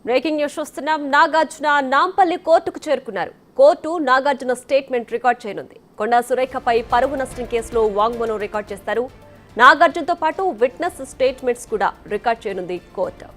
Breaking news చూస్తున్నాం. నాగార్జున నాంపల్లి కోర్టుకు చేరుకున్నారు. కోర్టు నాగార్జున స్టేట్మెంట్ రికార్డ్ చేయనుంది. కొండా సురేఖపై పరువు నష్టం కేసులో వాంగ్మూలం రికార్డ్ చేస్తారు. నాగార్జునతో పాటు విట్నెస్ స్టేట్మెంట్స్ కూడా రికార్డ్ చేయనుంది కోర్టు.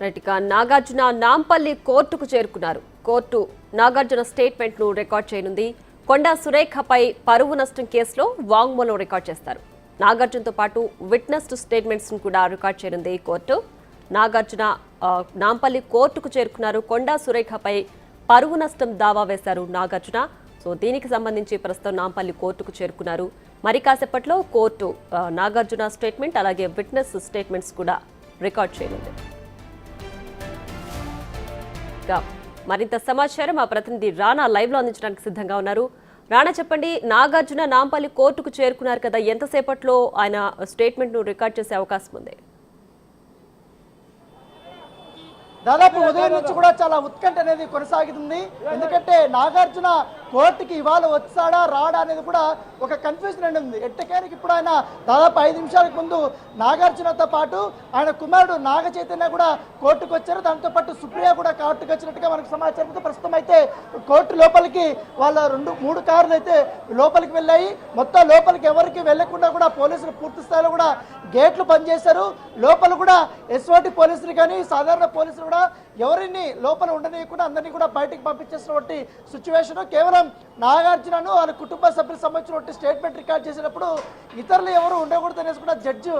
రైట్గా నాగార్జున నాంపల్లి కోర్టుకు చేరుకున్నారు. కోర్టు నాగార్జున స్టేట్మెంట్ ను రికార్డ్ చేయనుంది. కొండా సురేఖపై పరువు నష్టం కేసులో వాంగ్మూలం రికార్డ్ చేస్తారు. నాగార్జునతో పాటు విట్నెస్ స్టేట్మెంట్స్ ను కూడా రికార్డ్ చేయనుంది కోర్టు. నాగార్జున నాంపల్లి కోర్టుకు చేరుకున్నారు. కొండా సురేఖపై పరువు నష్టం దావా వేశారు నాగార్జున. సో దీనికి సంబంధించి ప్రస్తుతం నాంపల్లి కోర్టుకు చేరుకున్నారు. మరి కాసేపట్లో కోర్టు నాగార్జున స్టేట్మెంట్ అలాగే విట్నెస్ స్టేట్మెంట్స్ కూడా రికార్డ్ చేయనుంది. మరింత సమాచారం మా ప్రతినిధి రాణా లైవ్ లో అందించడానికి సిద్ధంగా ఉన్నారు. రాణా, చెప్పండి, నాగార్జున నాంపల్లి కోర్టుకు చేరుకున్నారు కదా, ఎంతసేపట్లో ఆయన స్టేట్మెంట్ ను రికార్డ్ చేసే అవకాశం ఉంది? దాదాపు ఉదయం నుంచి కూడా చాలా ఉత్కంఠ అనేది కొనసాగుతుంది. ఎందుకంటే నాగార్జున కోర్టుకి ఇవాళ వచ్చాడా రాడా అనేది కూడా ఒక కన్ఫ్యూజన్ అనేది ఉంది. ఎట్టకేనికి ఇప్పుడు ఆయన దాదాపు 5 నిమిషాలకు ముందు నాగార్జునతో పాటు ఆయన కుమారుడు నాగ చైతన్య కూడా కోర్టుకు వచ్చారు. దాంతో పాటు సుప్రియ కూడా కోర్టుకు వచ్చినట్టుగా మనకు సమాచారం. ప్రస్తుతం అయితే కోర్టు లోపలికి వాళ్ళ 2-3 కార్లు అయితే లోపలికి వెళ్ళాయి. మొత్తం లోపలికి ఎవరికి వెళ్లకుండా కూడా పోలీసులు పూర్తి స్థాయిలో కూడా గేట్లు బంద్ చేశారు. లోపల కూడా ఎస్ఓటి పోలీసులు కానీ సాధారణ పోలీసులు కూడా ఎవరిని లోపల ఉండనీయకుండా అందరినీ కూడా బయటకు పంపించేసినటువంటి సిచ్యువేషన్. కేవలం నాగార్జునను వాళ్ళ కుటుంబ సభ్యులకు సంబంధించినటువంటి స్టేట్మెంట్ రికార్డ్ చేసినప్పుడు ఇతరులు ఎవరు ఉండకూడదు అనేసి కూడా జడ్జి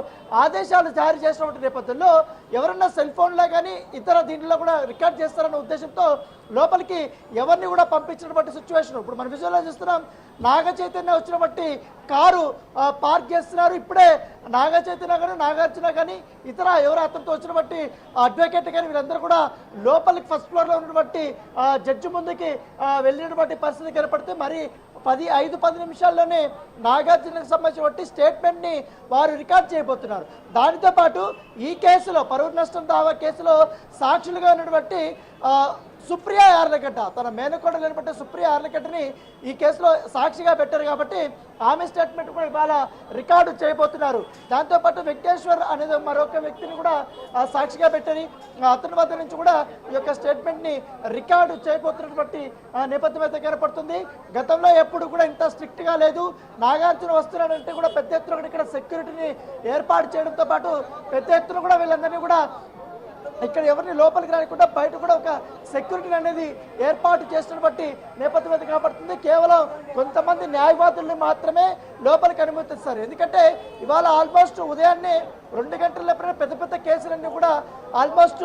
ఆదేశాలు జారీ చేసినటువంటి నేపథ్యంలో ఎవరన్నా సెల్ ఫోన్లో కానీ ఇతర దీంట్లో కూడా రికార్డ్ చేస్తారన్న ఉద్దేశంతో లోపలికి ఎవరిని కూడా పంపించినటువంటి సిచ్యువేషన్. ఇప్పుడు మన విజువల్లో చూస్తున్నాం, నాగ చైతన్య వచ్చినటువంటి కారు పార్క్ చేస్తున్నారు. ఇప్పుడే నాగ చైతన్య కానీ నాగార్జున కానీ ఇతర ఎవరు అతనితో వచ్చినటువంటి అడ్వకేట్ కానీ వీళ్ళందరూ కూడా లోపలికి ఫస్ట్ ఫ్లోర్లో ఉన్నటువంటి జడ్జి ముందుకి వెళ్ళినటువంటి పరిస్థితి కనపడితే మరి 5-10 నిమిషాల్లోనే నాగార్జునకు సంబంధించినటువంటి స్టేట్మెంట్ని వారు రికార్డ్ చేయబోతున్నారు. దానితో పాటు ఈ కేసులో పరువు నష్టం దావా కేసులో సాక్షులుగా ఉన్నటువంటి సుప్రియ యార్లగడ్డ, తన మేనకోడలు లేనటువంటి సుప్రియ యార్లగడ్డని ఈ కేసులో సాక్షిగా పెట్టారు కాబట్టి ఆమె స్టేట్మెంట్ కూడా ఇవాళ రికార్డు చేయబోతున్నారు. దాంతోపాటు వెంకటేశ్వర్ అనేది మరొక వ్యక్తిని కూడా సాక్షిగా పెట్టని అతని వద్ద నుంచి కూడా ఈ యొక్క స్టేట్మెంట్ని రికార్డు చేయబోతున్నటువంటి నేపథ్యం అయితే కనపడుతుంది. గతంలో ఎప్పుడు కూడా ఇంత స్ట్రిక్ట్గా లేదు. నాగార్జున వస్తున్నాడంటే కూడా పెద్ద ఎత్తున ఇక్కడ సెక్యూరిటీని ఏర్పాటు చేయడంతో పాటు పెద్ద ఎత్తున కూడా వీళ్ళందరినీ కూడా ఇక్కడ ఎవరిని లోపలికి రాకుండా బయట కూడా ఒక సెక్యూరిటీ అనేది ఏర్పాటు చేసినటువంటి నేపథ్యం అయితే కనబడుతుంది. కేవలం కొంతమంది న్యాయవాదుల్ని మాత్రమే లోపలికి అనుమతిస్తారు. ఎందుకంటే ఇవాళ ఆల్మోస్ట్ ఉదయాన్నే 2 గంటల పెద్ద పెద్ద కేసులన్నీ కూడా ఆల్మోస్ట్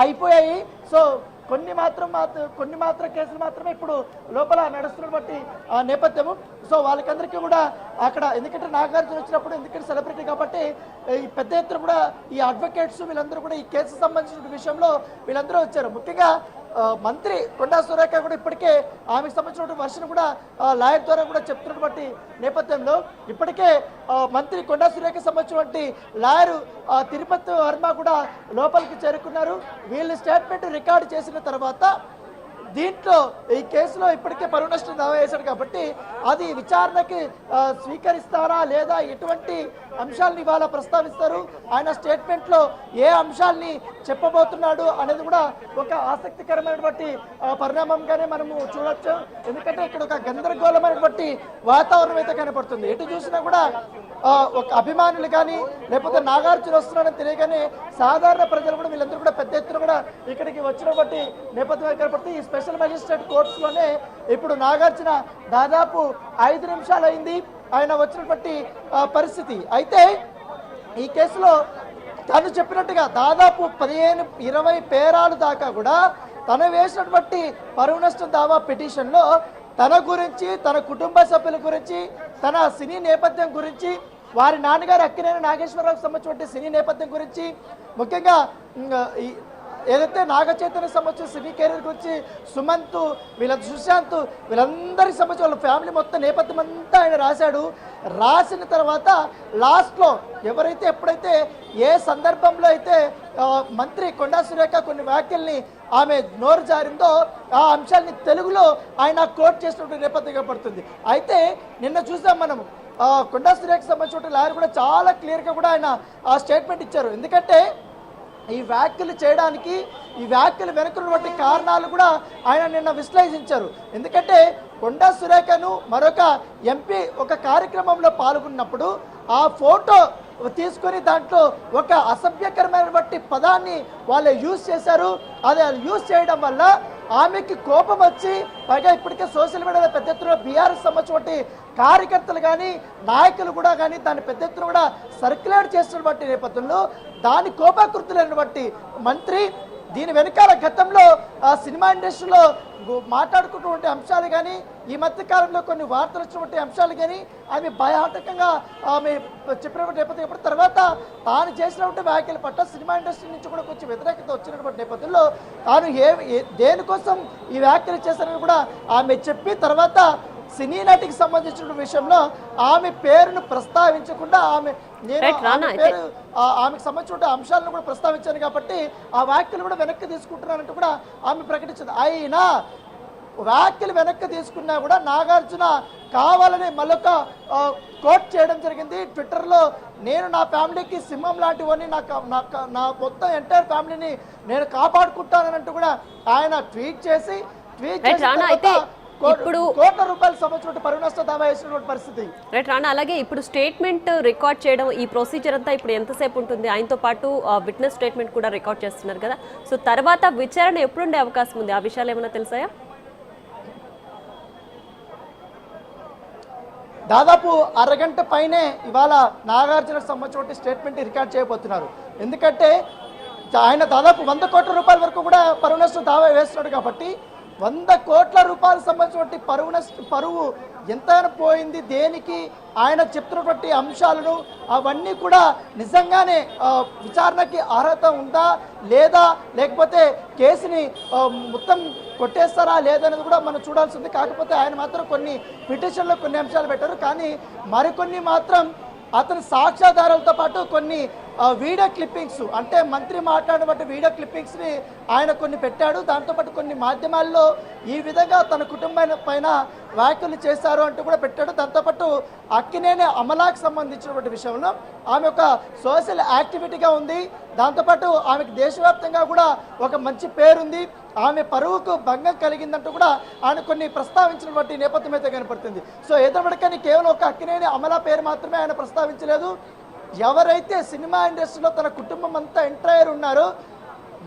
అయిపోయాయి. సో కొన్ని మాత్రం కేసులు మాత్రమే ఇప్పుడు లోపల నడుస్తున్నటువంటి నేపథ్యము. సో వాళ్ళకందరికీ కూడా అక్కడ ఎందుకంటే నాగార్జున వచ్చినప్పుడు ఎందుకంటే సెలబ్రిటీ కాబట్టి ఈ పెద్ద ఎత్తున కూడా ఈ అడ్వకేట్స్ వీళ్ళందరూ కూడా ఈ కేసు సంబంధించిన విషయంలో వీళ్ళందరూ వచ్చారు. ముఖ్యంగా మంత్రి కొండా సురేఖ కూడా ఇప్పటికే ఆమెకు సంబంధించినటువంటి వర్షన్ కూడా లాయర్ ద్వారా కూడా చెప్తున్నటువంటి నేపథ్యంలో ఇప్పటికే మంత్రి కొండా సురేఖకు సంబంధించినటువంటి లాయరు తిరుపతి వర్మ కూడా లోపలికి చేరుకున్నారు. వీళ్ళు స్టేట్మెంట్ రికార్డు చేసిన తర్వాత దీంట్లో ఈ కేసులో ఇప్పటికే పరువు నష్టం దావా వేశాడు కాబట్టి అది విచారణకి స్వీకరిస్తారా లేదా ఎటువంటి అంశాలని ఇవాళ ప్రస్తావిస్తారు, ఆయన స్టేట్మెంట్లో ఏ అంశాలని చెప్పబోతున్నాడు అనేది కూడా ఒక ఆసక్తికరమైనటువంటి పరిణామంగానే మనము చూడొచ్చు. ఎందుకంటే ఇక్కడ ఒక గందరగోళమైనటువంటి వాతావరణం అయితే కనపడుతుంది. ఎటు చూసినా కూడా ఒక అభిమానులు కానీ లేకపోతే నాగార్జున వస్తున్నాడని తెలియగానే సాధారణ ప్రజలు కూడా వీళ్ళందరూ కూడా పెద్ద ఎత్తున కూడా ఇక్కడికి వచ్చినటువంటి నేపథ్యం కనపడుతుంది. ఈ స్పెషల్ మెజిస్ట్రేట్ కోర్ట్స్లోనే ఇప్పుడు నాగార్జున దాదాపు 5 నిమిషాలు అయింది ఆయన వచ్చినటువంటి పరిస్థితి. అయితే ఈ కేసులో తను చెప్పినట్టుగా దాదాపు 15-20 పేరాలు దాకా కూడా తను వేసినటువంటి పరువు నష్టం దావా పిటిషన్లో తన గురించి, తన కుటుంబ సభ్యుల గురించి, తన సినీ నేపథ్యం గురించి, వారి నాన్నగారు అక్కినేని నాగేశ్వరరావుకి సంబంధించిన సినీ నేపథ్యం గురించి, ముఖ్యంగా ఏదైతే నాగ చైతన్యకి సంబంధించిన సినీ కెరీర్ గురించి, సుమంత్, సుశాంత్, వీళ్ళందరికీ సంబంధించి వాళ్ళ ఫ్యామిలీ మొత్తం నేపథ్యం అంతా ఆయన రాశాడు. రాసిన తర్వాత లాస్ట్లో ఎప్పుడైతే ఏ సందర్భంలో అయితే మంత్రి కొండా సురేఖ కొన్ని వ్యాఖ్యల్ని ఆమె నోరు జారిందో ఆ అంశాన్ని తెలుగులో ఆయన కోట్ చేసినటువంటి నేపథ్యంగా పడుతుంది. అయితే నిన్న చూసాం మనము కొండా సురేఖకు సంబంధించిన లాయర్ కూడా చాలా క్లియర్గా కూడా ఆయన ఆ స్టేట్మెంట్ ఇచ్చారు. ఎందుకంటే ఈ వ్యాఖ్యలు చేయడానికి, ఈ వ్యాఖ్యలు వెనుకున్నటువంటి కారణాలు కూడా ఆయన నిన్న విశ్లేషించారు. ఎందుకంటే కొండా సురేఖను మరొక ఎంపీ ఒక కార్యక్రమంలో పాల్గొన్నప్పుడు ఆ ఫోటో తీసుకొని దాంట్లో ఒక అసభ్యకరమైనటువంటి పదాన్ని వాళ్ళు యూజ్ చేశారు. అది యూజ్ చేయడం వల్ల ఆమెకి కోపం వచ్చి, పైగా ఇప్పటికే సోషల్ మీడియాలో పెద్ద ఎత్తున బీఆర్ఎస్ సంబంధించినటువంటి కార్యకర్తలు కానీ నాయకులు కూడా కానీ దాన్ని పెద్ద ఎత్తున కూడా సర్క్యులేట్ చేస్తున్నటువంటి నేపథ్యంలో దాని కోపాకృతులైనటువంటి మంత్రి దీని వెనకాల గతంలో సినిమా ఇండస్ట్రీలో మాట్లాడుకున్నటువంటి అంశాలు కానీ, ఈ మధ్య కాలంలో కొన్ని వార్తలు వచ్చినటువంటి అంశాలు కానీ ఆమె భయాటకంగా ఆమె చెప్పినటువంటి నేపథ్యం తర్వాత తాను చేసినటువంటి వ్యాఖ్యల పట్ల సినిమా ఇండస్ట్రీ నుంచి కూడా కొంచెం వ్యతిరేకత వచ్చినటువంటి నేపథ్యంలో తాను దేనికోసం ఈ వ్యాఖ్యలు చేశారని కూడా ఆమె చెప్పి తర్వాత సినీ నటికి సంబంధించిన విషయంలో ఆమె పేరును ప్రస్తావించకుండా ఆమెకు సంబంధించిన అంశాలను కూడా ప్రస్తావించాను కాబట్టి ఆ వ్యాఖ్యలు కూడా వెనక్కి తీసుకుంటున్నారంటూ కూడా ఆమె ప్రకటించింది. అయినా వ్యాఖ్యలు వెనక్కి తీసుకున్నా కూడా నాగార్జున కావాలని మళ్ళొక కోట్ చేయడం జరిగింది ట్విట్టర్లో. నేను నా ఫ్యామిలీకి సింహం లాంటివని, నా మొత్తం ఎంటైర్ ఫ్యామిలీని నేను కాపాడుకుంటానంటూ కూడా ఆయన ట్వీట్ చేసి ఇప్పుడు కోట్ల రూపాయలు సంబంధించిన పరువు నష్ట దావా వేసినటువంటి పరిస్థితి. రైట్ రానా, అలాగే ఇప్పుడు స్టేట్మెంట్ రికార్డ్ చేయడం ఈ ప్రొసీజర్ అంతా ఇప్పుడు ఎంతసేపు ఉంటుంది? ఆయనతో పాటు విట్నెస్ స్టేట్మెంట్ కూడా రికార్డ్ చేస్తున్నారు కదా, సో తర్వాత విచారణ ఎప్పుడు ఉండే అవకాశం ఉంది? ఆ విషయాలు ఏమైనా తెలుసాయా? దాదాపు అరగంట పైనే ఇవాళ నాగార్జునకు సంబంధించిన స్టేట్మెంట్ రికార్డ్ చేయబోతున్నారు. ఎందుకంటే ఆయన దాదాపు 100 కోట్ల రూపాయల వరకు కూడా పరువు నష్టం దావా వేస్తున్నాడు కాబట్టి 100 కోట్ల రూపాయలకు సంబంధించినటువంటి పరువు ఎంతైనా పోయింది, దేనికి, ఆయన చెప్తున్నటువంటి అంశాలను అవన్నీ కూడా నిజంగానే విచారణకి అర్హత ఉందా లేదా, లేకపోతే కేసుని మొత్తం కొట్టేస్తారా లేదనేది కూడా మనం చూడాల్సి ఉంది. కాకపోతే ఆయన మాత్రం కొన్ని పిటిషన్లో కొన్ని అంశాలు పెట్టారు, కానీ మరికొన్ని మాత్రం అతని సాక్ష్యాధారాలతో పాటు కొన్ని వీడియో క్లిప్పింగ్స్, అంటే మంత్రి మాట్లాడినటువంటి వీడియో క్లిప్పింగ్స్ని ఆయన కొన్ని పెట్టాడు. దాంతోపాటు కొన్ని మాధ్యమాల్లో ఈ విధంగా తన కుటుంబం పైన వ్యాఖ్యలు చేశారు అంటూ కూడా పెట్టాడు. దాంతోపాటు అక్కినేని అమలాకి సంబంధించినటువంటి విషయంలో ఆమె ఒక సోషల్ యాక్టివిటీగా ఉంది. దాంతోపాటు ఆమెకు దేశవ్యాప్తంగా కూడా ఒక మంచి పేరుంది, ఆమె పరువుకు భంగం కలిగిందంటూ కూడా ఆయన కొన్ని ప్రస్తావించినటువంటి నేపథ్యం అయితే కనపడుతుంది. సో ఏదైనా కేవలం ఒక అక్కినేని అమలా పేరు మాత్రమే ఆయన ప్రస్తావించలేదు. ఎవరైతే సినిమా ఇండస్ట్రీలో తన కుటుంబం అంతా ఎంటైర్ ఉన్నారో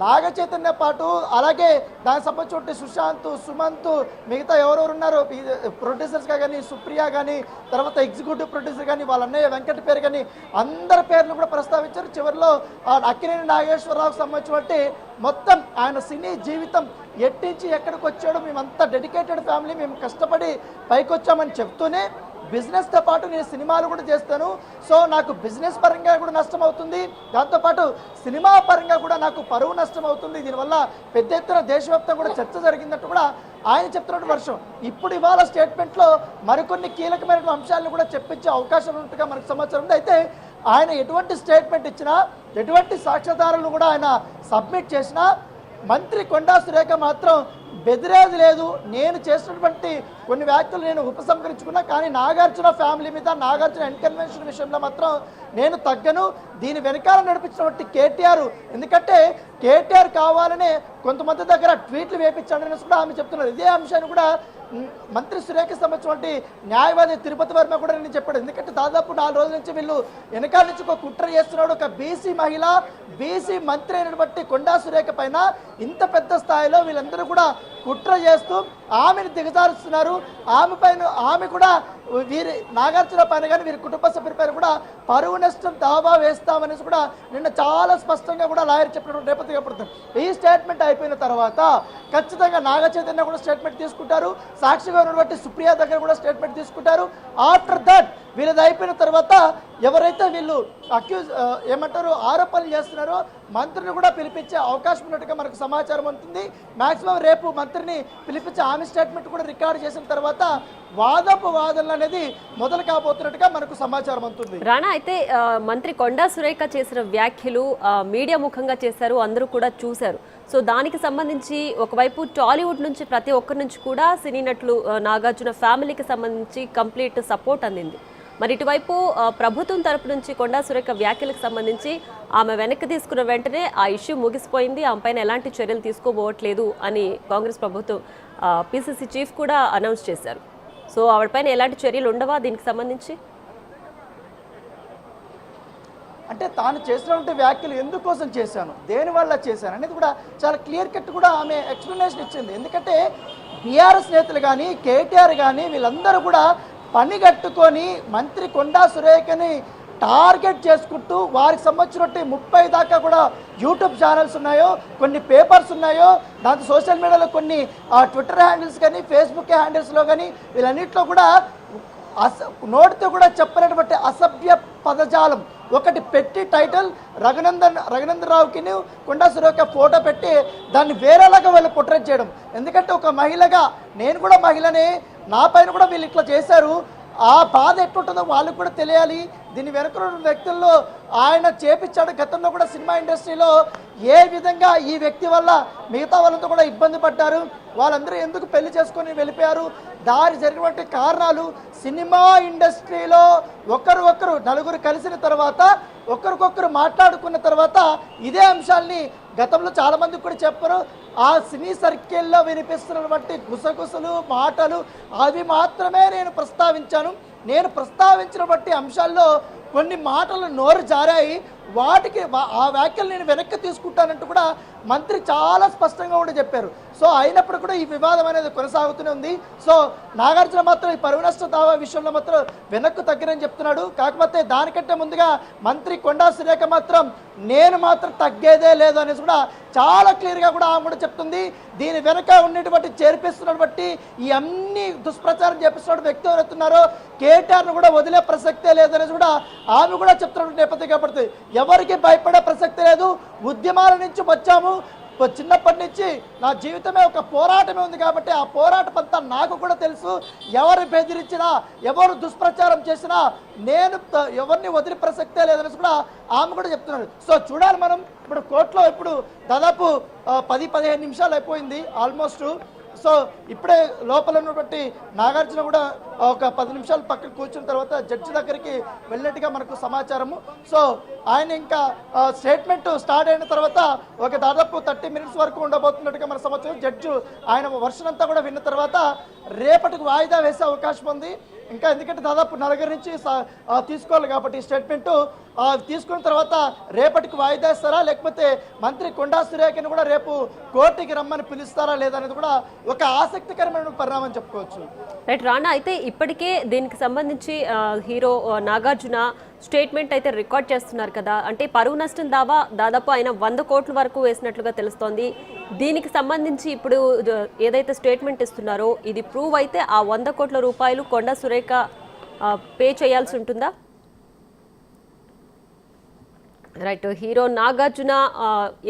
నాగ చైతన్య పాటు, అలాగే దానికి సంబంధించిన సుశాంత్, సుమంత్, మిగతా ఎవరెవరు ఉన్నారో ప్రొడ్యూసర్స్గా కానీ, సుప్రియ కానీ, తర్వాత ఎగ్జిక్యూటివ్ ప్రొడ్యూసర్ కానీ, వాళ్ళ అన్నయ్య వెంకట పేరు కానీ అందరి పేర్లు కూడా ప్రస్తావించారు. చివరిలో అక్కినేని నాగేశ్వరరావుకు సంబంధించినటువంటి మొత్తం ఆయన సినీ జీవితం ఎట్టించి ఎక్కడికి వచ్చాడో, మేమంతా డెడికేటెడ్ ఫ్యామిలీ, మేము కష్టపడి పైకి వచ్చామని చెప్తూనే బిజినెస్తో పాటు నేను సినిమాలు కూడా చేస్తాను, సో నాకు బిజినెస్ పరంగా కూడా నష్టం అవుతుంది, దాంతోపాటు సినిమా పరంగా కూడా నాకు పరువు నష్టం అవుతుంది, దీనివల్ల పెద్ద ఎత్తున దేశవ్యాప్తంగా కూడా చర్చ జరిగిందంటూ కూడా ఆయన చెప్తున్నట్టు వర్షం. ఇప్పుడు ఇవాళ స్టేట్మెంట్లో మరికొన్ని కీలకమైన అంశాలను కూడా చెప్పించే అవకాశం ఉన్నట్టుగా మనకు సమాచారం ఉంది. అయితే ఆయన ఎటువంటి స్టేట్మెంట్ ఇచ్చినా, ఎటువంటి సాక్ష్యాధారాలను కూడా ఆయన సబ్మిట్ చేసినా మంత్రి కొండా సురేఖ మాత్రం బెదిరేది లేదు. నేను చేసినటువంటి కొన్ని వ్యాఖ్యలు నేను ఉపసంహరించుకున్నా, కానీ నాగార్జున ఫ్యామిలీ మీద, నాగార్జున ఇన్కన్వెన్షన్ విషయంలో మాత్రం నేను తగ్గను. దీని వెనకాల నడిపించినటువంటి కేటీఆర్, ఎందుకంటే కేటీఆర్ కావాలనే కొంతమంది దగ్గర ట్వీట్లు వేయించాడని కూడా ఆమె చెప్తున్నారు. ఇదే అంశాన్ని కూడా మంత్రి సురేఖకి సంబంధించినటువంటి న్యాయవాది తిరుపతి వర్మ కూడా నేను చెప్పాడు. ఎందుకంటే దాదాపు 4 రోజుల నుంచి వీళ్ళు వెనకాల నుంచి ఒక కుట్ర చేస్తున్నాడు. ఒక బీసీ మహిళ, బీసీ మంత్రి అయినటువంటి కొండా సురేఖ పైన ఇంత పెద్ద స్థాయిలో వీళ్ళందరూ కూడా కుట్ర చేస్తూ ఆమెను దిగజారుస్తున్నారు. ఆమె కూడా వీరి నాగార్జున పైన కానీ వీరి కుటుంబ సభ్యుల పైన కూడా పరువు నష్టం దావా వేస్తామనేసి కూడా నిన్న చాలా స్పష్టంగా కూడా లాయర్ చెప్పినటువంటి నేపథ్యం పడుతుంది. ఈ స్టేట్మెంట్ అయిపోయిన తర్వాత ఖచ్చితంగా నాగ చైతన్య కూడా స్టేట్మెంట్ తీసుకుంటారు, సాక్షిగా ఉన్నటువంటి సుప్రియా దగ్గర కూడా స్టేట్మెంట్ తీసుకుంటారు. ఆఫ్టర్ దట్ వీళ్ళది అయిపోయిన తర్వాత ఎవరైతే వీళ్ళు ఏమంటారు ఆరోపణలు చేస్తున్నారో మంత్రిని కూడా పిలిపించే అవకాశం ఉన్నట్టుగా మనకు సమాచారం ఉంటుంది. మాక్సిమం రేపు మంత్రిని పిలిపించి ఆమె స్టేట్మెంట్ కూడా రికార్డు చేసిన తర్వాత వాదపు వాదనలు అనేది మొదలు కాబోతున్నట్టుగా మనకు సమాచారం ఉంటుంది. రాణా, అయితే మంత్రి కొండా సురేఖ చేసిన వ్యాఖ్యలు మీడియా ముఖంగా చేశారు, అందరూ కూడా చూశారు. సో దానికి సంబంధించి ఒకవైపు టాలీవుడ్ నుంచి ప్రతి ఒక్కరి నుంచి కూడా సినీ నటులు నాగార్జున ఫ్యామిలీకి సంబంధించి కంప్లీట్ సపోర్ట్ అందింది. మరి ఇటువైపు ప్రభుత్వం తరపు నుంచి కొండా సురేఖ వ్యాఖ్యలకు సంబంధించి ఆమె వెనక్కి తీసుకున్న వెంటనే ఆ ఇష్యూ ముగిసిపోయింది, ఆమె పైన ఎలాంటి చర్యలు తీసుకోబోవట్లేదు అని కాంగ్రెస్ ప్రభుత్వం పిసిసి చీఫ్ కూడా అనౌన్స్ చేశారు. సో ఆవిడపైన ఎలాంటి చర్యలు ఉండవా దీనికి సంబంధించి? అంటే తాను చేసినటువంటి వ్యాఖ్యలు ఎందుకోసం చేశాను, దేనివల్ల చేశాను అనేది కూడా చాలా క్లియర్ కట్ కూడా ఆమె ఎక్స్ప్లెనేషన్ ఇచ్చింది. ఎందుకంటే బీఆర్ఎస్ నేతలు కానీ కేటీఆర్ కానీ వీళ్ళందరూ కూడా పని కట్టుకొని మంత్రి కొండా సురేఖని టార్గెట్ చేసుకుంటూ వారికి సంబంధించినట్టు 30 దాకా కూడా యూట్యూబ్ ఛానల్స్ ఉన్నాయో, కొన్ని పేపర్స్ ఉన్నాయో, దాంతో సోషల్ మీడియాలో కొన్ని ట్విట్టర్ హ్యాండిల్స్ కానీ ఫేస్బుక్ హ్యాండిల్స్లో కానీ వీళ్ళన్నింటిలో కూడా నోటితో కూడా చెప్పినటువంటి అసభ్య పదజాలం ఒకటి పెట్టి టైటిల్ రఘునందన్ రావుకి కొండా సురేఖ ఫోటో పెట్టి దాన్ని వేరేలాగా వాళ్ళు పోర్ట్రేట్ చేయడం. ఎందుకంటే ఒక మహిళగా నేను కూడా మహిళనే, నా పైన కూడా వీళ్ళు ఇట్లా చేశారు, ఆ బాధ ఎట్లుంటుందో వాళ్ళకు కూడా తెలియాలి. దీని వెనుక వ్యక్తుల్లో ఆయన చేపించాడు. గతంలో కూడా సినిమా ఇండస్ట్రీలో ఏ విధంగా ఈ వ్యక్తి వల్ల మిగతా వాళ్ళంతా కూడా ఇబ్బంది పడ్డారు, వాళ్ళందరూ ఎందుకు పెళ్లి చేసుకొని వెళ్ళిపోయారు, దారి జరిగినటువంటి కారణాలు, సినిమా ఇండస్ట్రీలో ఒకరు నలుగురు కలిసిన తర్వాత ఒకరికొకరు మాట్లాడుకున్న తర్వాత ఇదే అంశాల్ని గతంలో చాలామంది కూడా చెప్పారు. ఆ సినీ సర్కిల్లో వినిపిస్తున్నటువంటి గుసగుసలు మాటలు అవి మాత్రమే నేను ప్రస్తావించాను. నేను ప్రస్తావించిన బట్టి అంశాల్లో కొన్ని మాటలు నోరు జారాయి, వాటికి ఆ వ్యాఖ్యలు నేను వెనక్కి తీసుకుంటానంటూ కూడా మంత్రి చాలా స్పష్టంగా కూడా చెప్పారు. సో అయినప్పుడు కూడా ఈ వివాదం అనేది కొనసాగుతూనే ఉంది. సో నాగార్జున మాత్రం ఈ పరువు నష్ట దావా విషయంలో మాత్రం వెనక్కు తగ్గరని చెప్తున్నాడు. కాకపోతే దానికంటే ముందుగా మంత్రి కొండా సురేఖ మాత్రం నేను మాత్రం తగ్గేదే లేదు అనేసి కూడా చాలా క్లియర్గా కూడా ఆమె కూడా చెప్తుంది. దీని వెనక ఉన్నటువంటి చేర్పిస్తున్నటువంటి ఈ అన్ని దుష్ప్రచారం చేపిస్తున్న వ్యక్తి ఎవరైతున్నారో కేటీఆర్ను కూడా వదిలే ప్రసక్తే లేదనేసి కూడా ఆమె కూడా చెప్తున్నటువంటి నేపథ్యం కాబట్టి ఎవరికి భయపడే ప్రసక్తి లేదు. ఉద్యమాల నుంచి వచ్చాము, చిన్నప్పటి నుంచి నా జీవితమే ఒక పోరాటమే ఉంది కాబట్టి ఆ పోరాటం అంతా నాకు కూడా తెలుసు. ఎవరు బెదిరించినా ఎవరు దుష్ప్రచారం చేసినా నేను ఎవరిని వదిలి ప్రసక్తే లేదనేసి కూడా ఆమె కూడా చెప్తున్నారు. సో చూడాలి మనం. ఇప్పుడు కోర్టులో ఇప్పుడు దాదాపు 10-15 నిమిషాలు అయిపోయింది ఆల్మోస్ట్. సో ఇప్పుడే లోపల ఉన్నటువంటి నాగార్జున కూడా ఒక 10 నిమిషాలు పక్కన కూర్చున్న తర్వాత జడ్జి దగ్గరికి వెళ్ళినట్టుగా మనకు సమాచారము. సో ఆయన ఇంకా స్టేట్మెంట్ స్టార్ట్ అయిన తర్వాత ఒక దాదాపు 30 మినిట్స్ వరకు ఉండబోతున్నట్టుగా మన సమాచారం. జడ్జి ఆయన వర్షన్ అంతా కూడా విన్న తర్వాత రేపటికి వాయిదా వేసే అవకాశం ఉంది. ఇంకా ఎందుకంటే దాదాపు 4 నుంచి తీసుకోవాలి కాబట్టి స్టేట్మెంట్ తీసుకున్న తర్వాత రేపటికి వాయిదా ఇస్తారా, లేకపోతే మంత్రి కొండా సురేఖని కూడా రేపు కోర్టుకి రమ్మని పిలుస్తారా లేదనేది కూడా ఒక ఆసక్తికరమైన పరిణామం చెప్పుకోవచ్చు. రైట్ రానా, అయితే ఇప్పటికే దీనికి సంబంధించి హీరో నాగార్జున స్టేట్మెంట్ అయితే రికార్డ్ చేస్తున్నారు కదా, అంటే పరువు నష్టం దావా దాదాపు ఆయన 100 కోట్ల వరకు వేసినట్లుగా తెలుస్తోంది. దీనికి సంబంధించి ఇప్పుడు ఏదైతే స్టేట్మెంట్ ఇస్తున్నారో ఇది ప్రూవ్ అయితే ఆ 100 కోట్ల రూపాయలు కొండా సురేఖ పే చేయాల్సి ఉంటుందా? రైట్, హీరో నాగార్జున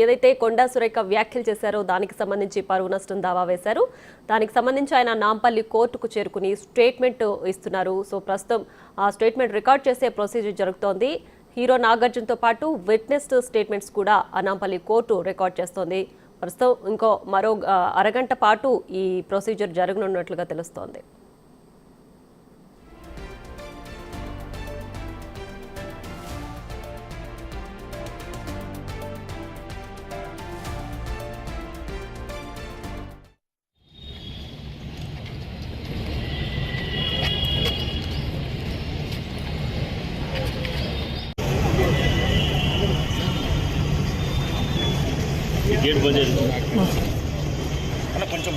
ఏదైతే కొండా సురేఖ వ్యాఖ్యలు చేశారో దానికి సంబంధించి పరువు నష్టం దావా వేశారు. దానికి సంబంధించి ఆయన నాంపల్లి కోర్టుకు చేరుకుని స్టేట్మెంట్ ఇస్తున్నారు. సో ప్రస్తుతం ఆ స్టేట్మెంట్ రికార్డ్ చేసే ప్రొసీజర్ జరుగుతోంది. హీరో నాగార్జునతో పాటు విట్నెస్ స్టేట్మెంట్స్ కూడా నాంపల్లి కోర్టు రికార్డ్ చేస్తోంది. ప్రస్తుతం మరో అరగంట పాటు ఈ ప్రొసీజర్ జరగనున్నట్లుగా తెలుస్తోంది. गेट बंद కొంచెం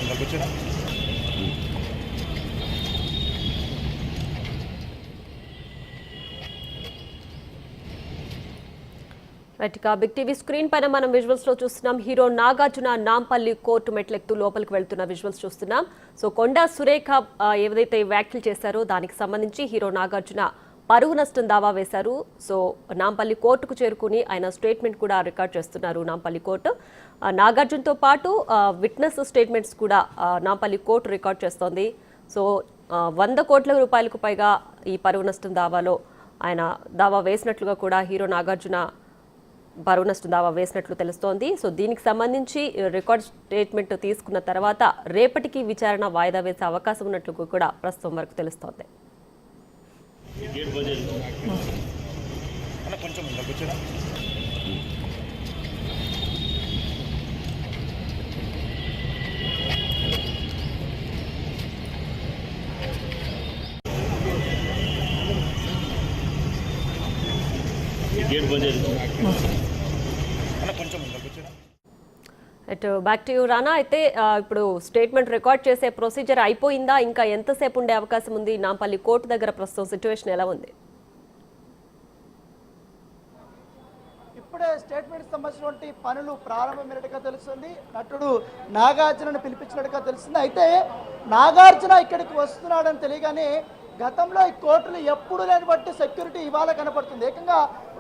రైట్, ఇక బిగ్ టీవీ స్క్రీన్ పైన మనం విజువల్స్ లో చూస్తున్నాం. హీరో నాగార్జున నాంపల్లి కోర్టు మెట్లెక్తూ లోపలికి వెళ్తున్న విజువల్స్ చూస్తున్నాం. సో కొండా సురేఖ ఏదైతే వ్యాఖ్యలు చేశారో దానికి సంబంధించి హీరో నాగార్జున పరువు నష్టం దావా వేశారు. సో నాంపల్లి కోర్టుకు చేరుకుని ఆయన స్టేట్మెంట్ కూడా రికార్డ్ చేస్తున్నారు నాంపల్లి కోర్టు. నాగార్జునతో పాటు విట్నెస్ స్టేట్మెంట్స్ కూడా నాంపల్లి కోర్టు రికార్డ్ చేస్తోంది. సో 100 కోట్ల రూపాయలకు పైగా ఈ పరువు నష్టం దావాలో ఆయన దావా వేసినట్లుగా కూడా హీరో నాగార్జున పరువు నష్టం దావా వేసినట్లు తెలుస్తోంది. సో దీనికి సంబంధించి రికార్డ్ స్టేట్మెంట్ తీసుకున్న తర్వాత రేపటికి విచారణ వాయిదా వేసే అవకాశం ఉన్నట్లు కూడా ప్రస్తుతం వరకు తెలుస్తోంది. బ్యాక్ టు యూ రానా. అయితే ఇప్పుడు స్టేట్మెంట్ రికార్డ్ చేసే ప్రొసీజర్ అయిపోయిందా? ఇంకా ఎంతసేపు ఉండే అవకాశం ఉంది? నాంపల్లి కోర్టు దగ్గర ప్రస్తుతం సిచ్యువేషన్ ఎలా ఉంది? ఇప్పుడే స్టేట్మెంట్ సంబంధించినటువంటి పనులు ప్రారంభమైనట్టుగా తెలుస్తుంది. నటుడు నాగార్జునను పిలిపించినట్టుగా తెలుస్తుంది. అయితే నాగార్జున ఇక్కడికి వస్తున్నాడని తెలియగానే గతంలో ఈ కోర్టులు ఎప్పుడు లేని బట్టి సెక్యూరిటీ ఇవాళ కనపడుతుంది. ఏకంగా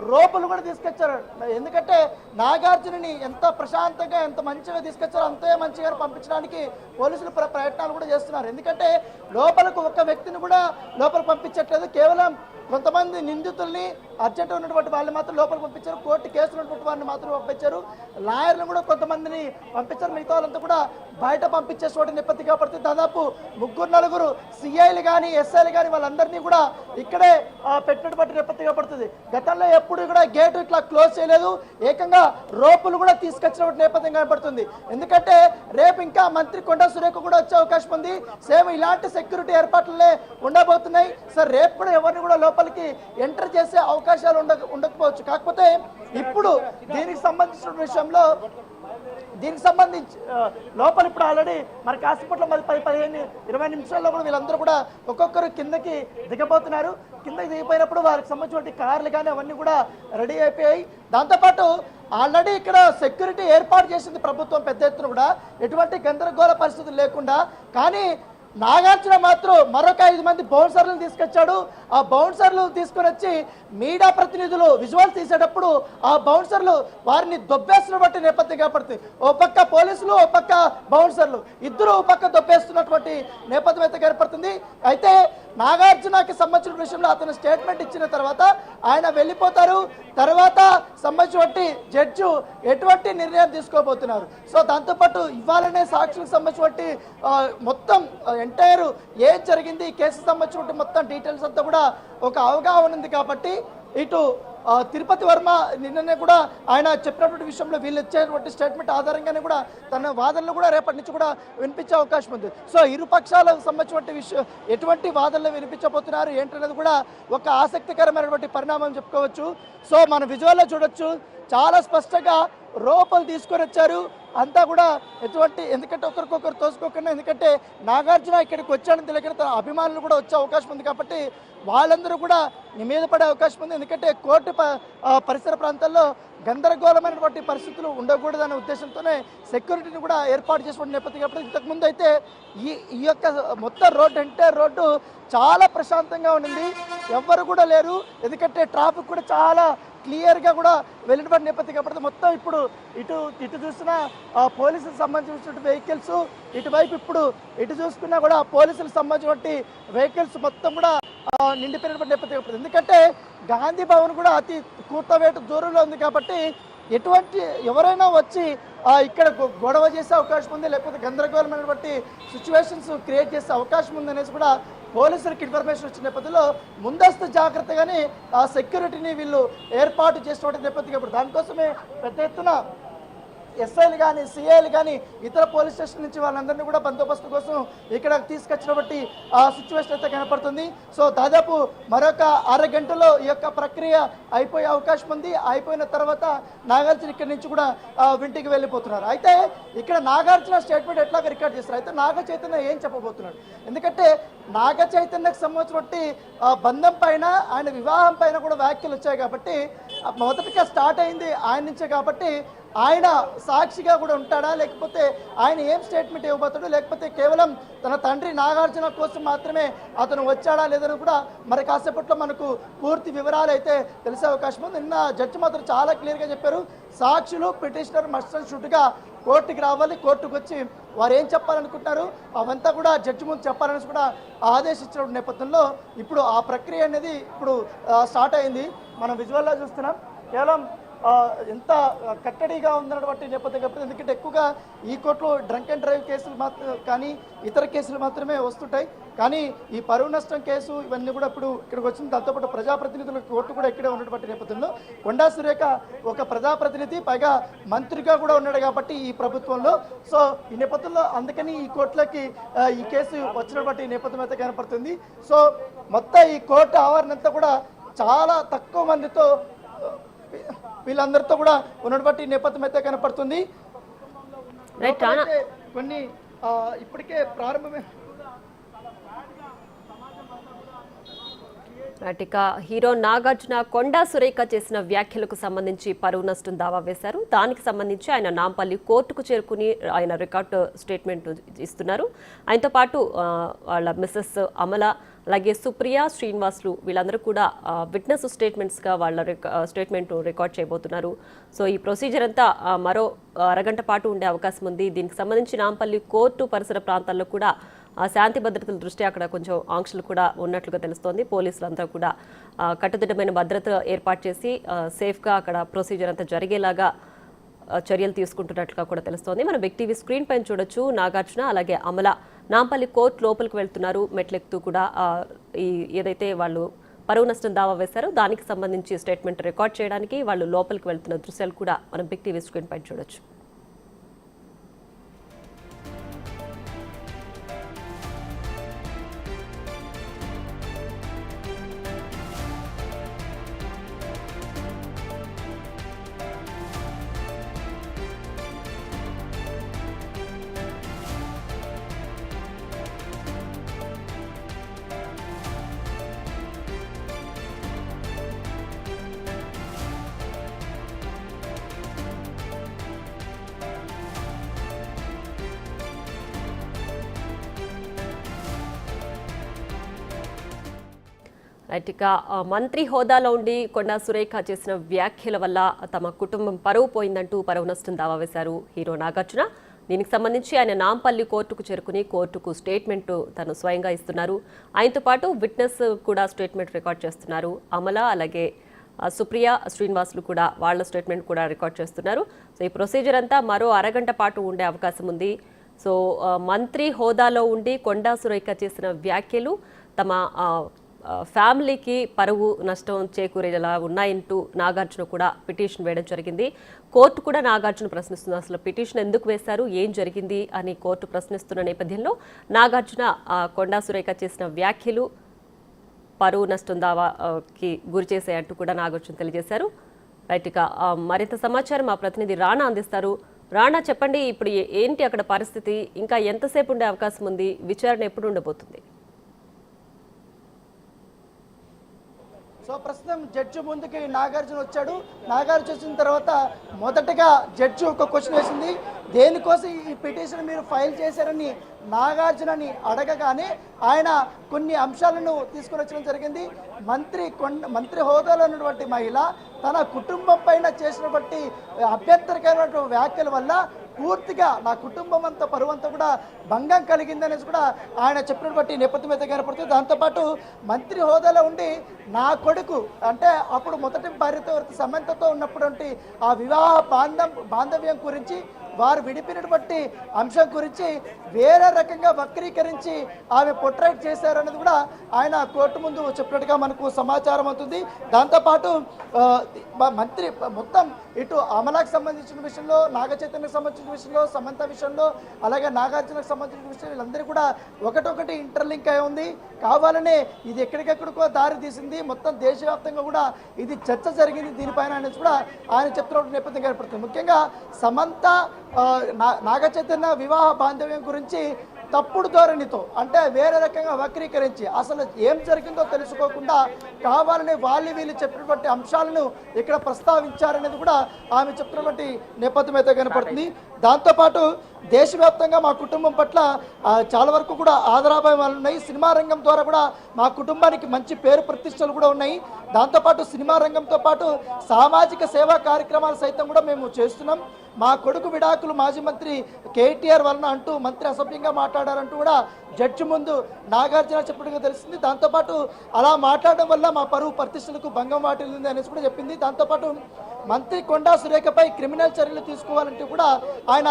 రోపులు కూడా తీసుకొచ్చారు. ఎందుకంటే నాగార్జునని ఎంత ప్రశాంతంగా ఎంత మంచిగా తీసుకొచ్చారో అంతే మంచిగా పంపించడానికి పోలీసులు ప్రయత్నాలు కూడా చేస్తున్నారు. ఎందుకంటే లోపలకు ఒక వ్యక్తిని కూడా లోపలికి పంపించట్లేదు. కేవలం కొంతమంది నిందితుల్ని అర్జెంట్ ఉన్నటువంటి వాళ్ళని మాత్రం లోపలికి పంపించారు. కోర్టు కేసులు ఉన్నటువంటి వారిని మాత్రం పంపించారు. లాయర్లు కూడా కొంతమందిని పంపించారు. మిగతా వాళ్ళంతా కూడా బయట పంపించే చోట నేపథ్యంగా పడుతుంది. దాదాపు 3-4 సిఐలు కానీ ఎస్ఐలు కానీ వాళ్ళందరినీ కూడా ఇక్కడే పెట్టినటువంటి నేపథ్యంగా పడుతుంది. గతంలో ఎప్పుడు కూడా గేటు ఇట్లా క్లోజ్ చేయలేదు. ఏకంగా రోపులు కూడా తీసుకొచ్చినటువంటి నేపథ్యం కనపడుతుంది. ఎందుకంటే రేపు ఇంకా మంత్రి కొండా సురేఖ కూడా వచ్చే అవకాశం ఉంది. సేమ్ ఇలాంటి సెక్యూరిటీ ఏర్పాట్లనే ఉండబోతున్నాయి. సార్ రేపు కూడా ఎవరిని కూడా లోపలికి ఎంటర్ చేసే అవకాశాలు ఉండకపోవచ్చు. కాకపోతే ఇప్పుడు దీనికి సంబంధించిన విషయంలో లోపల ఇప్పుడు ఆల్రెడీ మరి కాసేపట్లో మరి 10-15-20 నిమిషాల్లో కూడా వీళ్ళందరూ కూడా ఒక్కొక్కరు కిందకి దిగబోతున్నారు. కిందకి దిగిపోయినప్పుడు వారికి సంబంధించిన కార్లు కానీ అవన్నీ కూడా రెడీ అయిపోయాయి. దాంతోపాటు ఆల్రెడీ ఇక్కడ సెక్యూరిటీ ఏర్పాటు చేసింది ప్రభుత్వం పెద్ద ఎత్తున కూడా, ఎటువంటి గందరగోళ పరిస్థితులు లేకుండా. కానీ నాగార్జున మాత్రం మరొక 5 మంది బౌన్సర్లను తీసుకొచ్చాడు. ఆ బౌన్సర్లు తీసుకొని వచ్చి మీడియా ప్రతినిధులు విజువల్స్ తీసేటప్పుడు ఆ బౌన్సర్లు వారిని దొబ్బేస్తున్న బట్టి నేపథ్యం కనపడుతుంది. ఓ పక్క పోలీసులు, ఓ పక్క బౌన్సర్లు, ఇద్దరు ఓ పక్క దొబ్బేస్తున్నటువంటి నేపథ్యం అయితే కనపడుతుంది. అయితే నాగార్జునకి సంబంధించిన విషయంలో అతను స్టేట్మెంట్ ఇచ్చిన తర్వాత ఆయన వెళ్ళిపోతారు. తర్వాత సంబంధించినటువంటి జడ్జి ఎటువంటి నిర్ణయం తీసుకోబోతున్నారు. సో దాంతోపాటు ఇవ్వాలనే సాక్షులకు సంబంధించినటువంటి మొత్తం ఎంటైర్ ఏం జరిగింది ఈ కేసుకు సంబంధించినటువంటి మొత్తం డీటెయిల్స్ అంతా కూడా ఒక అవగాహన ఉంది. కాబట్టి ఇటు తిరుపతి వర్మ నిన్ననే కూడా ఆయన చెప్పినటువంటి విషయంలో వీళ్ళు ఇచ్చేటువంటి స్టేట్మెంట్ ఆధారంగానే కూడా తన వాదనలు కూడా రేపటి నుంచి కూడా వినిపించే అవకాశం ఉంది. సో ఇరు పక్షాలకు సంబంధించినటువంటి విషయం ఎటువంటి వాదనలు వినిపించబోతున్నారు ఏంటనేది కూడా ఒక ఆసక్తికరమైనటువంటి పరిణామం చెప్పుకోవచ్చు. సో మన విజువల్లో చూడొచ్చు, చాలా స్పష్టంగా రోపలు తీసుకొని వచ్చారు అంతా కూడా. ఎందుకంటే ఒకరికొకరు తోసుకోకుండా, ఎందుకంటే నాగార్జున ఇక్కడికి వచ్చాడని తెలియక తన అభిమానులు కూడా వచ్చే అవకాశం ఉంది. కాబట్టి వాళ్ళందరూ కూడా మీద పడే అవకాశం ఉంది. ఎందుకంటే కోర్టు పరిసర ప్రాంతాల్లో గందరగోళమైనటువంటి పరిస్థితులు ఉండకూడదనే ఉద్దేశంతోనే సెక్యూరిటీని కూడా ఏర్పాటు చేసిన నేపథ్యం. కాబట్టి ఇంతకుముందు అయితే ఈ యొక్క మొత్తం ఎంటైర్ రోడ్డు చాలా ప్రశాంతంగా ఉండింది, ఎవ్వరు కూడా లేరు. ఎందుకంటే ట్రాఫిక్ కూడా చాలా క్లియర్గా కూడా వెళ్ళినటువంటి నేపథ్యం. కాబట్టి మొత్తం ఇప్పుడు ఇటు చూసిన పోలీసులకు సంబంధించిన వెహికల్స్, ఇటువైపు ఇప్పుడు ఇటు చూసుకున్నా కూడా పోలీసులకు సంబంధించినటువంటి వెహికల్స్ మొత్తం కూడా నిండిపోయినటువంటి నేపథ్యం. ఎందుకంటే గాంధీ భవన్ కూడా అతి కూతవేటు దూరంలో ఉంది. కాబట్టి ఎటువంటి ఎవరైనా వచ్చి ఇక్కడ గొడవ చేసే అవకాశం ఉంది, లేకపోతే గందరగోళమైనటువంటి సిచ్యువేషన్స్ క్రియేట్ చేసే అవకాశం ఉంది అనేసి కూడా పోలీసులకు ఇన్ఫర్మేషన్ వచ్చిన నేపథ్యంలో ముందస్తు జాగ్రత్తగానే ఆ సెక్యూరిటీని వీళ్ళు ఏర్పాటు చేసినటువంటి నేపథ్యం. దానికోసమే పెద్ద ఎత్తున ఎస్ఐలు కానీ సిఐలు కానీ ఇతర పోలీస్ స్టేషన్ నుంచి వాళ్ళందరినీ కూడా బందోబస్తు కోసం ఇక్కడ తీసుకొచ్చినటువంటి ఆ సిచ్యువేషన్ అయితే కనపడుతుంది. సో దాదాపు మరొక అరగంటలో ఈ యొక్క ప్రక్రియ అయిపోయే అవకాశం ఉంది. అయిపోయిన తర్వాత నాగార్జున ఇక్కడి నుంచి కూడా ఇంటికి వెళ్ళిపోతున్నారు. అయితే ఇక్కడ నాగార్జున స్టేట్మెంట్ ఎట్లాగా రికార్డ్ చేస్తారు, అయితే నాగ చైతన్య ఏం చెప్పబోతున్నాడు? ఎందుకంటే నాగ చైతన్యకు సంబంధించినటువంటి బంధం పైన ఆయన వివాహం పైన కూడా వ్యాఖ్యలు వచ్చాయి కాబట్టి మొదటిగా స్టార్ట్ అయింది ఆయన నుంచే కాబట్టి ఆయన సాక్షిగా కూడా ఉంటాడా, లేకపోతే ఆయన ఏం స్టేట్మెంట్ ఇవ్వబోతాడు, లేకపోతే కేవలం తన తండ్రి నాగార్జున కోసం మాత్రమే అతను వచ్చాడా లేదని కూడా మరి కాసేపట్లో మనకు పూర్తి వివరాలు అయితే తెలిసే అవకాశం ఉంది. నిన్న జడ్జి మాత్రం చాలా క్లియర్గా చెప్పారు, సాక్షులు పిటిషనర్ మస్ట్ అండ్ షుడ్గా కోర్టుకి రావాలి, కోర్టుకు వచ్చి వారు ఏం చెప్పాలనుకుంటున్నారు అవంతా కూడా జడ్జి ముందు చెప్పాలని కూడా ఆదేశించిన నేపథ్యంలో ఇప్పుడు ఆ ప్రక్రియ అనేది ఇప్పుడు స్టార్ట్ అయింది. మనం విజువల్లో చూస్తున్నాం. కేవలం ఎంత కట్టడిగా ఉందన్నటువంటి నేపథ్యం కాబట్టి, ఎందుకంటే ఎక్కువగా ఈ కోర్టులో డ్రంక్ అండ్ డ్రైవ్ కేసులు కానీ ఇతర కేసులు మాత్రమే వస్తుంటాయి. కానీ ఈ పరువు నష్టం కేసు ఇవన్నీ కూడా ఇప్పుడు ఇక్కడికి వచ్చిన దాంతోపాటు ప్రజాప్రతినిధుల కోర్టు కూడా ఇక్కడే ఉన్నటువంటి నేపథ్యంలో కొండా సురేఖ ఒక ప్రజాప్రతినిధి, పైగా మంత్రిగా కూడా ఉన్నాడు కాబట్టి ఈ ప్రభుత్వంలో. సో ఈ నేపథ్యంలో అందుకని ఈ కోర్టులకి ఈ కేసు వచ్చినటువంటి నేపథ్యం అయితే కనపడుతుంది. సో మొత్తం ఈ కోర్టు ఆవరణంతా కూడా చాలా తక్కువ మందితో వీళ్ళందరితో కూడా ఉన్నటువంటి నేపథ్యం అయితే కనపడుతుంది. కొన్ని ఇప్పటికే ప్రారంభమే. ఇక హీరో నాగార్జున కొండా సురేఖ చేసిన వ్యాఖ్యలకు సంబంధించి పరువు నష్టం దావా వేశారు. దానికి సంబంధించి ఆయన నాంపల్లి కోర్టుకు చేరుకుని ఆయన రికార్డు స్టేట్మెంట్ ఇస్తున్నారు. ఆయనతో పాటు వాళ్ళ మిస్సెస్ అమల, అలాగే సుప్రియ, శ్రీనివాసులు వీళ్ళందరూ కూడా విట్నెస్ స్టేట్మెంట్స్గా వాళ్ళ స్టేట్మెంట్ రికార్డ్ చేయబోతున్నారు. సో ఈ ప్రొసీజర్ అంతా మరో అరగంట పాటు ఉండే అవకాశం ఉంది. దీనికి సంబంధించి నాంపల్లి కోర్టు పరిసర ప్రాంతాల్లో కూడా శాంతి భద్రతల దృష్ట్యా అక్కడ కొంచెం ఆంక్షలు కూడా ఉన్నట్లుగా తెలుస్తోంది. పోలీసులంతా కూడా కట్టుదిట్టమైన భద్రత ఏర్పాటు చేసి సేఫ్గా అక్కడ ప్రొసీజర్ అంతా జరిగేలాగా చర్యలు తీసుకుంటున్నట్లుగా కూడా తెలుస్తోంది. మనం బిగ్ టీవీ స్క్రీన్ పైన చూడొచ్చు. నాగార్జున అలాగే అమల నాంపల్లి కోర్టు లోపలికి వెళ్తున్నారు. మెట్లెక్కుతూ కూడా ఏదైతే వాళ్ళు పరువు నష్టం దావా వేశారో దానికి సంబంధించి స్టేట్మెంట్ రికార్డ్ చేయడానికి వాళ్ళు లోపలికి వెళ్తున్న దృశ్యాలు కూడా మనం బిగ్ టీవీ స్క్రీన్ పైన చూడొచ్చు. రైట్, ఇక మంత్రి హోదాలో ఉండి కొండా సురేఖ చేసిన వ్యాఖ్యల వల్ల తమ కుటుంబం పరువు పోయిందంటూ పరువు నష్టం దావా వేశారు హీరో నాగార్జున. దీనికి సంబంధించి ఆయన నాంపల్లి కోర్టుకు చేరుకుని కోర్టుకు స్టేట్మెంట్ తను స్వయంగా ఇస్తున్నారు. ఆయనతో పాటు విట్నెస్ కూడా స్టేట్మెంట్ రికార్డ్ చేస్తున్నారు. అమల అలాగే సుప్రియ, శ్రీనివాసులు కూడా వాళ్ళ స్టేట్మెంట్ కూడా రికార్డ్ చేస్తున్నారు. సో ఈ ప్రొసీజర్ అంతా మరో అరగంట పాటు ఉండే అవకాశం ఉంది. సో మంత్రి హోదాలో ఉండి కొండా సురేఖ చేసిన వ్యాఖ్యలు తమ ఫ్యామిలీకి పరువు నష్టం చేకూరేలా ఉన్నాయంటూ నాగార్జున కూడా పిటిషన్ వేయడం జరిగింది. కోర్టు కూడా నాగార్జున ప్రశ్నిస్తుంది, అసలు పిటిషన్ ఎందుకు వేశారు, ఏం జరిగింది అని కోర్టు ప్రశ్నిస్తున్న నేపథ్యంలో నాగార్జున కొండా సురేఖ చేసిన వ్యాఖ్యలు పరువు నష్టం దావాకి గురి చేశాయంటూ కూడా నాగార్జున తెలియజేశారు. రైట్, ఇక మరింత సమాచారం మా ప్రతినిధి రాణా అందిస్తారు. రాణా, చెప్పండి, ఇప్పుడు ఏంటి అక్కడ పరిస్థితి, ఇంకా ఎంతసేపు ఉండే అవకాశం ఉంది, విచారణ ఎప్పుడు ఉండబోతుంది? సో ప్రస్తుతం జడ్జి ముందుకి నాగార్జున వచ్చాడు. నాగార్జున వచ్చిన తర్వాత మొదటగా జడ్జి ఒక క్వశ్చన్ వేసింది, దేనికోసం ఈ పిటిషన్ మీరు ఫైల్ చేశారని నాగార్జునని అడగగానే ఆయన కొన్ని అంశాలను తీసుకుని వచ్చడం జరిగింది. మంత్రి హోదాలో ఉన్నటువంటి మహిళ తన కుటుంబం పైన చేసినటువంటి అభ్యంతరకరమైన వ్యాఖ్యల వల్ల పూర్తిగా నా కుటుంబం అంతా పరువంతా కూడా భంగం కలిగిందనేసి కూడా ఆయన చెప్పినటువంటి నేపథ్యం అయితే కనపడుతుంది. దాంతోపాటు మంత్రి హోదాలో ఉండి నా కొడుకు అంటే అప్పుడు మొదటి భార్యతో సమంతతో ఉన్నటువంటి ఆ వివాహ బాంధవ్యం గురించి వారు విడిపినటువంటి అంశం గురించి వేరే రకంగా వక్రీకరించి ఆమె పొట్రైట్ చేశారన్నది కూడా ఆయన కోర్టు ముందు చెప్పినట్టుగా మనకు సమాచారం అవుతుంది. దాంతోపాటు మంత్రి మొత్తం ఇటు అమలాకు సంబంధించిన విషయంలో, నాగ చైతన్యకు సంబంధించిన విషయంలో, సమంత విషయంలో, అలాగే నాగార్జునకు సంబంధించిన విషయం వీళ్ళందరూ కూడా ఒకటొకటి ఇంటర్లింక్ అయి ఉంది. కావాలనే ఇది ఎక్కడికెక్కడికో దారి తీసింది. మొత్తం దేశవ్యాప్తంగా కూడా ఇది చర్చ జరిగింది దీనిపైన అనేది కూడా ఆయన చెప్తున్న నేపథ్యం కనపడుతుంది. ముఖ్యంగా సమంత నాగ చైతన్య వివాహ బాంధవ్యం గురించి తప్పుడు ధోరణితో, అంటే వేరే రకంగా వక్రీకరించి అసలు ఏం జరిగిందో తెలుసుకోకుండా కావాలని వీళ్ళు చెప్పినటువంటి అంశాలను ఇక్కడ ప్రస్తావించారనేది కూడా ఆమె చెప్తున్నటువంటి నేపథ్యం అయితే కనపడుతుంది. దాంతోపాటు దేశవ్యాప్తంగా మా కుటుంబం పట్ల చాలా వరకు కూడా ఆదరాభావాలు ఉన్నాయి. సినిమా రంగం ద్వారా కూడా మా కుటుంబానికి మంచి పేరు ప్రతిష్టలు కూడా ఉన్నాయి. దాంతోపాటు సినిమా రంగంతో పాటు సామాజిక సేవా కార్యక్రమాలు సైతం కూడా మేము చేస్తున్నాం. మా కొడుకు విడాకులు మాజీ మంత్రి కేటీఆర్ వలన అంటూ మంత్రి అసభ్యంగా మాట్లాడారంటూ కూడా జడ్జి ముందు నాగార్జున చెప్పడంగా తెలిసింది. దాంతోపాటు అలా మాట్లాడడం వల్ల మా పరువు ప్రతిష్టలకు భంగం వాటిల్లింది అనేసి కూడా చెప్పింది. దాంతోపాటు మంత్రి కొండా సురేఖపై క్రిమినల్ చర్యలు తీసుకోవాలంటూ కూడా ఆయన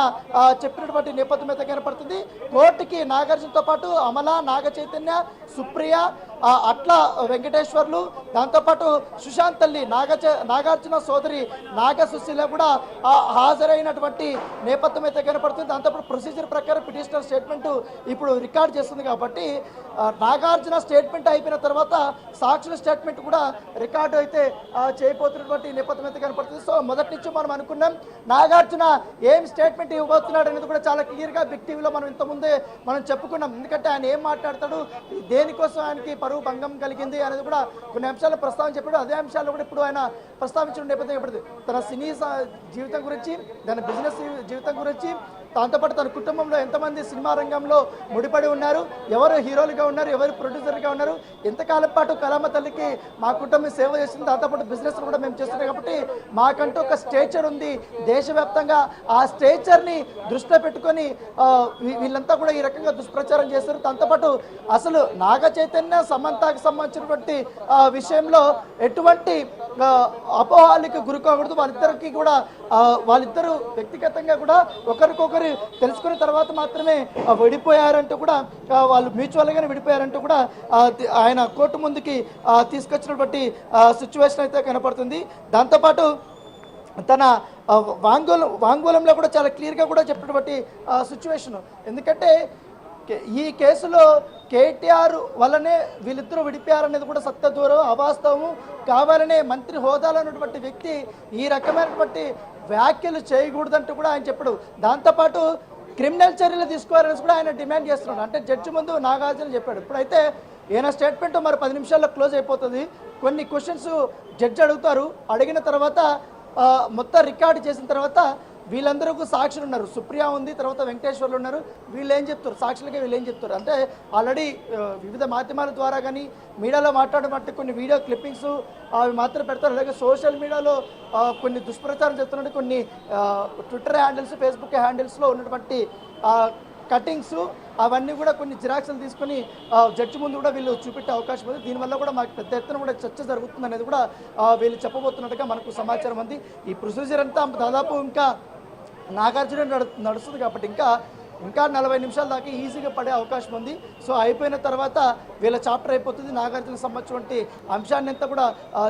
చెప్పినటువంటి నేపథ్యం అయితే కనపడుతుంది. కోర్టుకి నాగార్జునతో పాటు అమల, నాగ చైతన్య, సుప్రియ, అట్ల వెంకటేశ్వర్లు, దాంతోపాటు సుశాంత్ తల్లి నాగార్జున సోదరి నాగ సుశీల కూడా హాజరైనటువంటి నేపథ్యం అయితే కనపడుతుంది. దాంతోపాటు ప్రొసీజర్ ప్రకారం పిటిషనర్ స్టేట్మెంట్ ఇప్పుడు రికార్డ్ చేస్తుంది కాబట్టి నాగార్జున స్టేట్మెంట్ అయిపోయిన తర్వాత సాక్షుల స్టేట్మెంట్ కూడా రికార్డు అయితే చేయబోతున్నటువంటి నేపథ్యం అయితే కనపడుతుంది. సో మొదటి నుంచి మనం అనుకున్నాం నాగార్జున ఏం స్టేట్మెంట్ ఇవ్వబోతున్నాడు అనేది కూడా చాలా క్లియర్గా బిగ్ టీవీలో మనం ఇంతకుముందే మనం చెప్పుకున్నాం. ఎందుకంటే ఆయన ఏం మాట్లాడతాడు, దేనికోసం ఆయనకి పరువు భంగం కలిగింది అనేది కూడా కొన్ని అంశాలు ప్రస్తావన చెప్పాడు. అదే అంశాలు కూడా ఇప్పుడు ఆయన ప్రస్తావించిన నేపథ్యం చెప్పాడు. తన సినీ జీవితం గురించి, తన బిజినెస్ జీవితం గురించి, దాంతోపాటు తన కుటుంబంలో ఎంతమంది సినిమా రంగంలో ముడిపడి ఉన్నారు, ఎవరు హీరోలుగా ఉన్నారు, ఎవరు ప్రొడ్యూసర్గా ఉన్నారు, ఎంతకాలం పాటు కళామ తల్లికి మా కుటుంబం సేవ చేస్తుంది, దాంతోపాటు బిజినెస్ కూడా మేము చేస్తున్నాం కాబట్టి మాకంటూ ఒక స్టేచర్ ఉంది దేశవ్యాప్తంగా. ఆ స్టేచర్ని దృష్టిలో పెట్టుకొని వీళ్ళంతా కూడా ఈ రకంగా దుష్ప్రచారం చేస్తారు. దాంతోపాటు అసలు నాగ చైతన్య సమంతకు సంబంధించినటువంటి విషయంలో ఎటువంటి అపోహాలకు గురికాకూడదు. వాళ్ళిద్దరూ వ్యక్తిగతంగా కూడా ఒకరికొకరు తెలుసుకున్న తర్వాత మాత్రమే విడిపోయారంటూ కూడా, వాళ్ళు మ్యూచువల్గానే విడిపోయారంటూ కూడా ఆయన కోర్టు ముందుకి తీసుకొచ్చినటువంటి సిచ్యువేషన్ అయితే కనపడుతుంది. దాంతోపాటు తన వాంగ్మూలంలో కూడా చాలా క్లియర్గా కూడా చెప్పినటువంటి సిచ్యువేషన్. ఎందుకంటే ఈ కేసులో కేటీఆర్ వల్లనే వీళ్ళిద్దరూ విడిపోయారనేది కూడా సత్యదూరం, అవాస్తవము. కావాలనే మంత్రి హోదాలో ఉన్నటువంటి వ్యక్తి ఈ రకమైనటువంటి వ్యాఖ్యలు చేయకూడదంటూ కూడా ఆయన చెప్పాడు. దాంతోపాటు క్రిమినల్ చర్యలు తీసుకోవాలని కూడా ఆయన డిమాండ్ చేస్తున్నాడు. అంటే జడ్జి ముందు నాగార్జున చెప్పాడు. ఇప్పుడైతే ఈయన స్టేట్మెంట్ మరి 10 నిమిషాల్లో క్లోజ్ అయిపోతుంది. కొన్ని క్వశ్చన్స్ జడ్జి అడుగుతారు. అడిగిన తర్వాత మొత్తం రికార్డు చేసిన తర్వాత వీళ్ళందరూ సాక్షులు ఉన్నారు. సుప్రియ ఉంది, తర్వాత వెంకటేశ్వర్లు ఉన్నారు. వీళ్ళు ఏం చెప్తారు, సాక్షులకే వీళ్ళు ఏం చెప్తారు అంటే ఆల్రెడీ వివిధ మాధ్యమాల ద్వారా కానీ మీడియాలో మాట్లాడబట్టి కొన్ని వీడియో క్లిప్పింగ్స్ అవి మాత్రం పెడతారు. అలాగే సోషల్ మీడియాలో కొన్ని దుష్ప్రచారం చేస్తున్నట్టు కొన్ని ట్విట్టర్ హ్యాండిల్స్, ఫేస్బుక్ హ్యాండిల్స్లో ఉన్నటువంటి కటింగ్స్ అవన్నీ కూడా కొన్ని జిరాక్స్లు తీసుకొని జడ్జి ముందు కూడా వీళ్ళు చూపెట్టే అవకాశం ఉంది. దీనివల్ల కూడా మాకు పెద్ద ఎత్తున కూడా చర్చ జరుగుతుంది అనేది కూడా వీళ్ళు మనకు సమాచారం ఉంది. ఈ ప్రొసీజర్ అంతా దాదాపు ఇంకా నాగార్జున నడుస్తుంది కాబట్టి ఇంకా 40 నిమిషాల దాకా ఈజీగా పడే అవకాశం ఉంది. సో అయిపోయిన తర్వాత వీళ్ళ చాప్టర్ అయిపోతుంది. నాగార్జునకు సంబంధించినటువంటి అంశాన్ని అంతా కూడా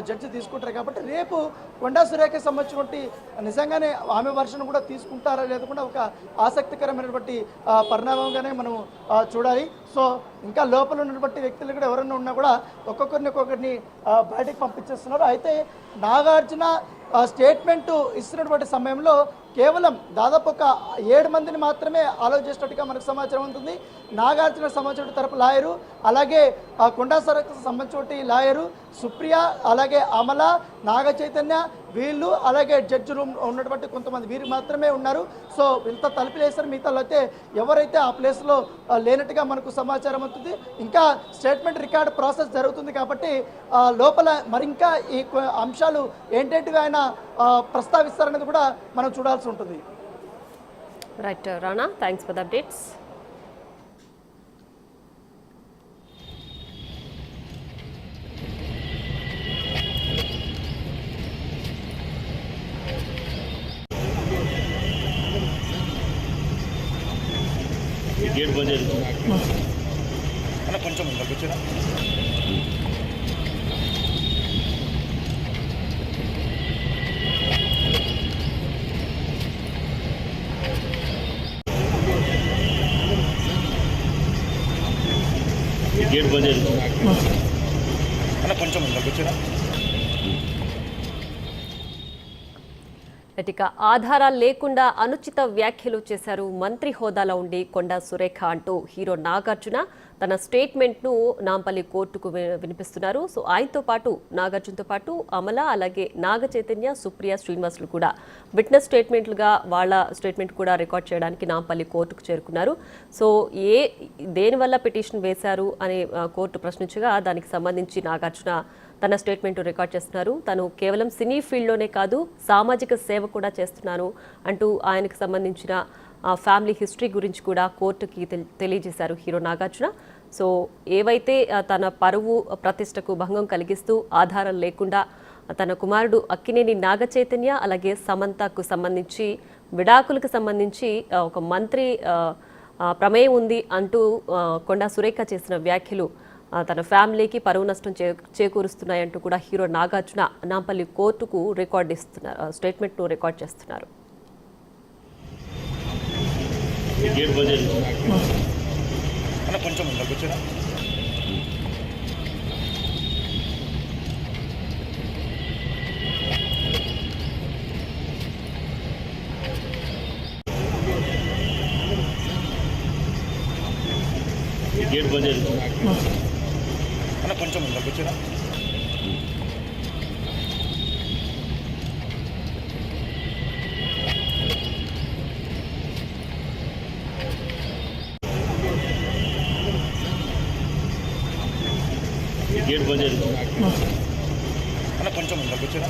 జడ్జి తీసుకుంటారు కాబట్టి రేపు కొండా సురేఖకి సంబంధించినటువంటి నిజంగానే ఆమె వర్షను కూడా తీసుకుంటారా లేదా కూడా ఒక ఆసక్తికరమైనటువంటి పరిణామంగానే మనం చూడాలి. సో ఇంకా లోపల ఉన్నటువంటి వ్యక్తులు కూడా ఎవరైనా ఉన్నా కూడా ఒక్కొక్కరిని బయటకు పంపించేస్తున్నారు. అయితే నాగార్జున స్టేట్మెంట్ ఇస్తున్నటువంటి సమయంలో కేవలం దాదాపు ఒక 7 మందిని మాత్రమే అలౌ చేసినట్టుగా మనకు సమాచారం ఉంటుంది. నాగార్జున సంబంధించిన తరపు లాయరు, అలాగే కొండా సురేఖకు సంబంధించిన లాయరు, సుప్రియ, అలాగే అమల, నాగ చైతన్య వీళ్ళు, అలాగే జడ్జి రూమ్ ఉన్నటువంటి కొంతమంది వీరు మాత్రమే ఉన్నారు. సో ఇంత తలుపులేసారు. మిగతా అయితే ఎవరైతే ఆ ప్లేస్లో లేనట్టుగా మనకు సమాచారం అవుతుంది. ఇంకా స్టేట్మెంట్ రికార్డ్ ప్రాసెస్ జరుగుతుంది కాబట్టి లోపల మరింకా ఈ అంశాలు ఏంటంటివి ఆయన ప్రస్తావిస్తారనేది కూడా మనం చూడాల్సి ఉంటుంది. Right Rana, thanks for the updates. Gate బంద్ చేయండి అన్న, కొంచెం ముందుకు వచ్చారా. గేట్ బంద్ చేయండి అన్న, కొంచెం ముందుకు వచ్చారా. ఇక ఆధారాలు లేకుండా అనుచిత వ్యాఖ్యలు చేశారు మంత్రి హోదాలో ఉండి కొండా సురేఖ అంటూ హీరో నాగార్జున తన స్టేట్మెంట్ను నాంపల్లి కోర్టుకు వినిపిస్తున్నారు. సో ఆయనతో పాటు నాగార్జునతో పాటు అమల, అలాగే నాగ చైతన్య, సుప్రియ, శ్రీనివాసులు కూడా విట్నెస్ స్టేట్మెంట్లుగా వాళ్ళ స్టేట్మెంట్ కూడా రికార్డ్ చేయడానికి నాంపల్లి కోర్టుకు చేరుకున్నారు. సో దేనివల్ల పిటిషన్ వేశారు అని కోర్టు ప్రశ్నించగా దానికి సంబంధించి నాగార్జున తన స్టేట్మెంట్ రికార్డ్ చేస్తున్నారు. తను కేవలం సినీ ఫీల్డ్లోనే కాదు, సామాజిక సేవ కూడా చేస్తున్నాను అంటూ ఆయనకు సంబంధించిన ఫ్యామిలీ హిస్టరీ గురించి కూడా కోర్టుకి తెలియజేశారు హీరో నాగార్జున. సో ఏవైతే తన పరువు ప్రతిష్టకు భంగం కలిగిస్తూ ఆధారం లేకుండా తన కుమారుడు అక్కినేని నాగ చైతన్య అలాగే సమంతకు సంబంధించి విడాకులకు సంబంధించి ఒక మంత్రి ప్రమేయం ఉంది అంటూ కొండా సురేఖ చేసిన వ్యాఖ్యలు తన ఫ్యామిలీకి పరువు నష్టం చేకూరుస్తున్నాయంటూ కూడా హీరో నాగార్జున నాంపల్లి కోర్టుకు స్టేట్మెంట్ను రికార్డ్ చేస్తున్నారు. గేట్ బంద్ చేయండి అన్న, కొంచెం ముందుకు వచ్చారా. గేట్ బంద్ చేయండి అన్న, కొంచెం ముందుకు వచ్చారా. గేట్ బంద్ చేయండి అన్న, కొంచెం ముందుకు వచ్చారా.